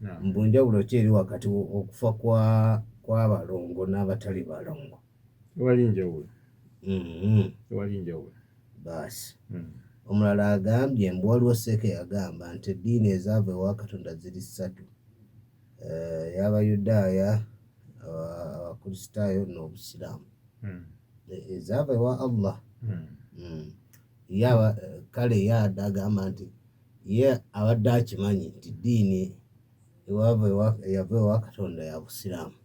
mbu njawulo ki eri wakati okufa kw'abalongo n'abatali balongo? Tewali njawulo. Baasi omulala agambye mbu waliwo Seeke yagamba nti eddiini ezaava ewa Katonda ziri ssatu, y'Abayudaaya, Abakristaayo n'Obusiraamu. Ezaava ewa Allah. Kale ye adde agamba nti ye abadde akimanyi nti ddiini eyava ewa Katonda ya Busiraamu.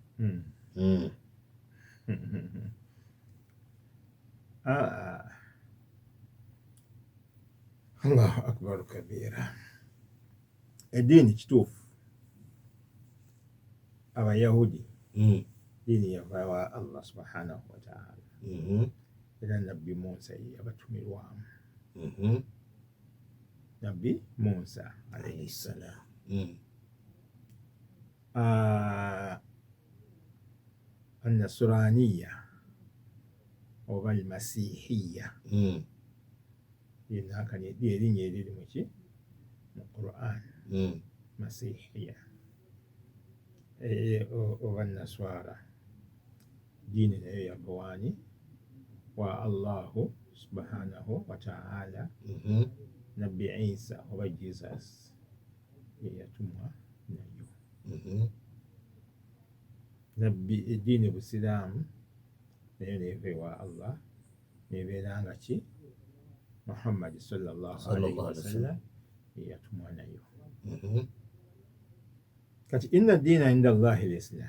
Allahu akbar kabiira. Eddiini kituufu Abayahudi ddiini yava ewa Allah subhanahu wa ta'ala, era nabbi Musa ye yabatumirwamu. Nabbi Musa alayhi salaam. Annasraniya oba almasihiya lyerinnya eriri mu Quran. Masihiya oba naswara, ddiini nayo yava wani wa Allahu subhanahu wa ta'ala. Nabbi Isa oba Jesus ye yatumwa nayo. Eddiini Busiraamu nayo neeva ewa Allah, nebeera nga ki Muhammad sallallahu alayhi wa sallam ye yatumwa nayo. Kati inna ddiina inda Allahi al-Islam.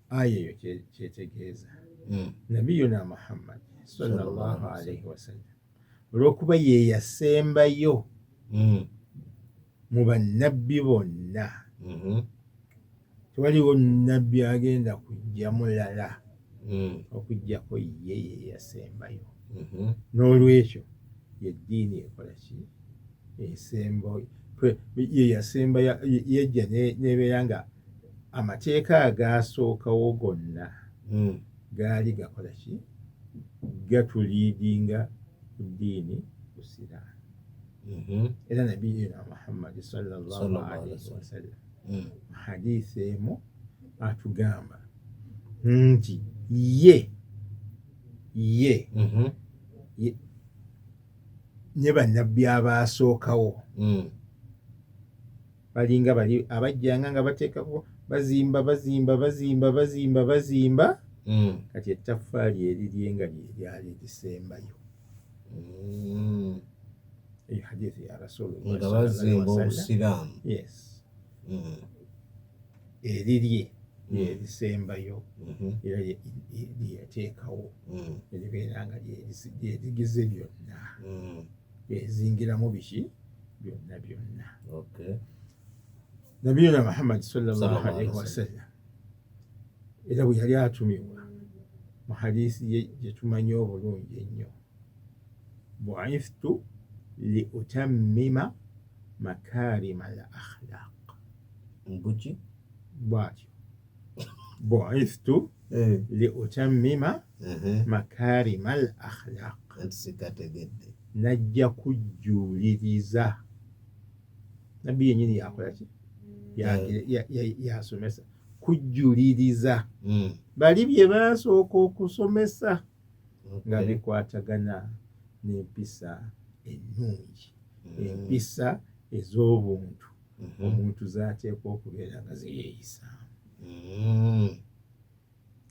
Aya eyo kyetegeeza nabiyuna Muhammad sallallahu alayhi wa sallam olw'okuba ye yasembayo mu bannabbi bonna. Tewaliwo nabbi agenda kujja mulala okujjako ye yasembayo. N'olwekyo ye ddiini ekola ki? Esemba ye yasemba, yejja n'ebeera nga amateeka agaasookawo gonna gaali gakola ki? Gatuliidinga ku ddiini Busiraamu. Era nabiyina Muhammad sallallahu alayhi wa sallam hadiisi emu atugamba nti ye ne bannabbi abaasookawo balinga bali abajjanga nga bateekako bazimba kati ettaffaali eriryenga lyali lisembayo. Eyo hadiisi ya Rasulullah nga bazimba Obusiraamu. Yes. Erirye lyerisembayo era lyeyateekawo eribeera nga lyerigize byonna, lyezingiramu biki byonna. Nabiyuna Muhammad sallallahu alayhi wa sallam era bwe yali atumibwa mu hadiisi ye gye tumanyi obulungi ennyo, bu'ithtu li utammima makarima al akhlaq. Mbuki bw'atyo bu'ithtu li utammima makarima al akhlaq. Sikategedde. Najja kujjuuliriza. Nabbi yennyini yakola ki? Yasomesa kujjuuliriza bali bye baasooka okusomesa nga bikwatagana n'empisa ennungi, empisa ez'obuntu omuntu z'ateekwa okubeera nga zeyeeyisaamu.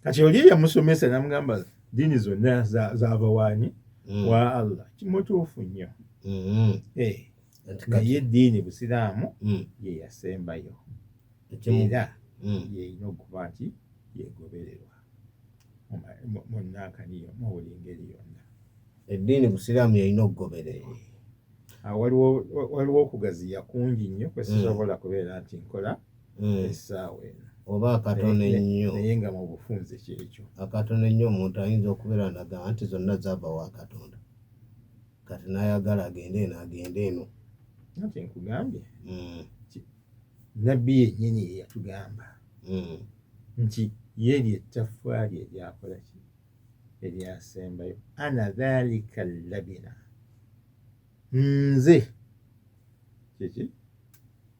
Kati oli eyamusomesa n'amugamba ddiini zonna zaava waani? Wa Allah. Kimutuufu nnyo. Naye eddiini Busiraamu ye yasembayo era yeyina okuba nti yegobererwa mu nnankaniyo mu buli ngeri yonna. Eddiini Busiraamu yeyina okugobererwa. Waliwo okugaziya kungi nnyo kwe sisobola kubeera nti nkola essaawa eno. Oba akatono ennyo. Naye nga mu bufunze kyekyo. Akatono ennyo omuntu ayinza okubeera nagamba nti zonna zaava wa Katonda. Kati n'ayagala agende eno agende eno. Nti nkugambye nabbi yennyini ye yatugamba nti ye ly'ettaffaali eryakola ki? Eryasembayo. Ana dhalika labina. Nze kiki?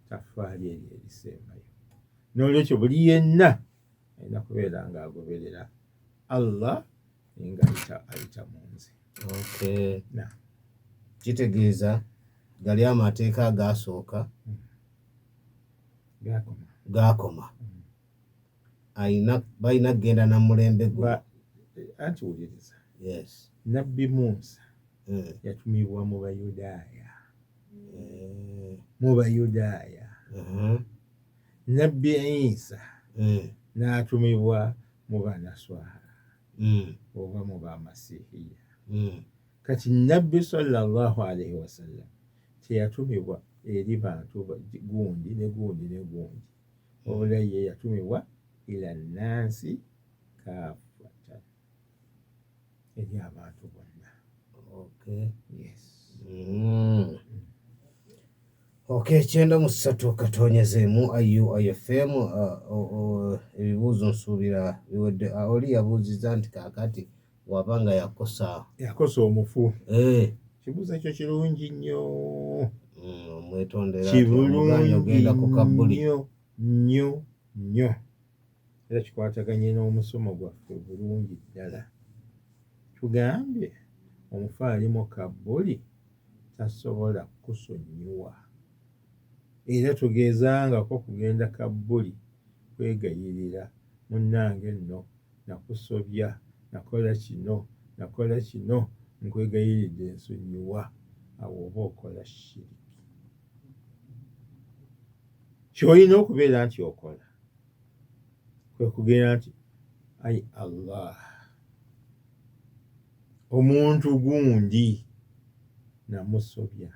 taffaali eryo erisembayo. N'olwekyo buli yenna alina kubeera ng'agoberera Allah nga ayita mu nze. Kitegeeza gali amateeka agaasooka gaakoma, balina kugenda na mulembe gwe. Anti wuliriza, Nabbi Musa yatumibwa mu Bayudaaya, Nabbi Isa n'atumibwa mu Banaswara oba mu Bamasiihiya. Kati Nabbi sallallahu alaihi wasallam teyatumibwa eri bantu gundi ne gundi ne gundi, wabula ye yatumibwa ila nnansi kaafatan, eri abantu bonna. Kyenda mu ssatu katonyezemu UFM. Ebibuuzo nsuubira biwedde. Oli yabuuzizza nti kaakati wabanga yakosa omufu. Kibuuzo ekyo kirungi nnyo, mwetondera ogenda ku kabbuli nnyo era kikwataganye n'omusomo gwaffe bulungi ddala. Tugambye omufu ali mu kabbuli tasobola kusonyiwa, era tugezangako kugenda kabbuli kwegayirira munnange nno nakusobya, nakola kino nkwegayiridde ensonyiwa. Awo oba okola shiriki. Ky'olina okubeera nti okola kwe kugenda nti ayi Allah, omuntu gundi namusobya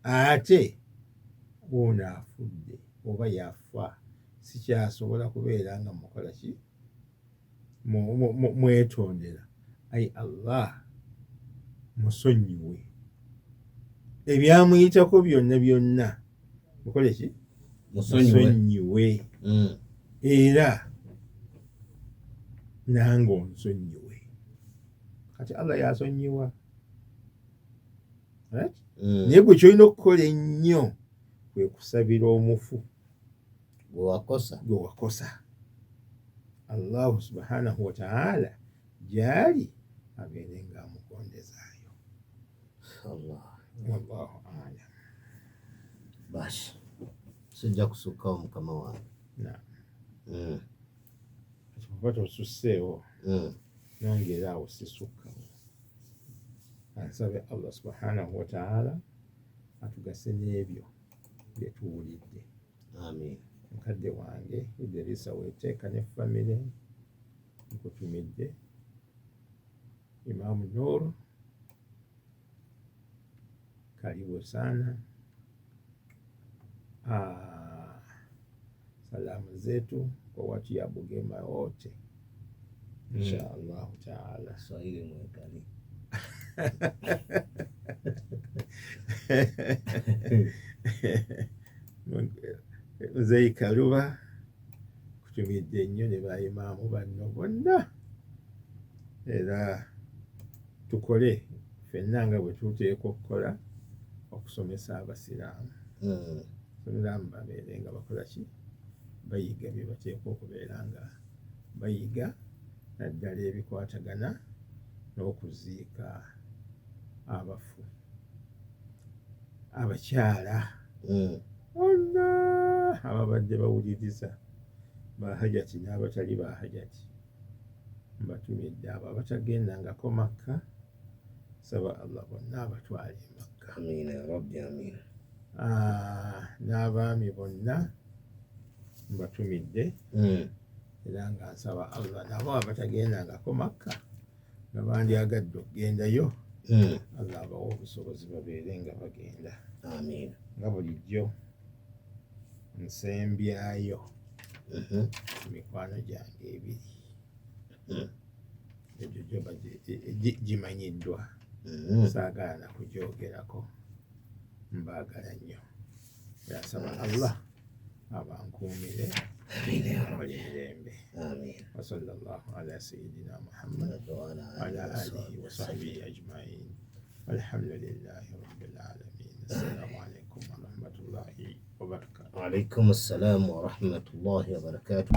ate ono afudde oba yafa, sikyasobola kubeera nga mukola ki mwetondera. Ayi Allah musonyiwe, ebyamuyitako byonna mukole ki musonyiwe, era nange onsonyiwe. Kati Allah yasonyiwa, naye gwe kyolina okukola ennyo kwe kusabira omufu gwe wakosa Allahu subhanahu wa ta'ala gy'ali abeere ng'amugondezaayo. Wallahu a'lam. Basi sijja kusukkawo mukama wange. Oba tosusseewo nange era awo sisukkawo. Ansabe Allah subhanahu wa ta'ala atugase n'ebyo bye tuwulidde. Mukadde wange Idrisa weeteeka ne famire nkutumidde. Imam Nur, karibu sana. Salamu zetu kwa watu ya Bugema wote, insha Allahu taala. Swahili mwekali. Mzee Kaluba kutumidde nnyo ne bayimaamu banno bonna, era tukole ffenna nga bwe tuteekwa okukola okusomesa abasiraamu. Abasiraamu babeere nga bakola ki, bayiga bye bateekwa okubeera nga bayiga, naddala ebikwatagana n'okuziika abafu. Abakyala bonna ababadde bawuliriza, bahajati n'abatali bahajati, mbatumidde abo abatagendangako Makka, saba Allah bonna abatwale Makka. Amiina ya Rabbi, amiina. N'abaami bonna mbatumidde, era nga nsaba Allah nabo abatagendangako Makka nga bandyagadde okugendayo, Allah abawa obusobozi babeere nga bagenda. Amiina. Nga bulijjo nsembyayo mikwano gyange ebiri, egyo gyoba gimanyiddwa, saagala na kugyogerako, mbaagala nnyo. Yasaba Allah abankuumire muli mirembe. Wa sallallahu ala sayyidina Muhammad wa ala alihi wa sahbihi ajma'in. Alhamdulillahi rabbil alamin. Assalamu alaikum wa rahmatullahi wa barakatuh. Wa alaikum assalam wa rahmatullahi wa barakatuh.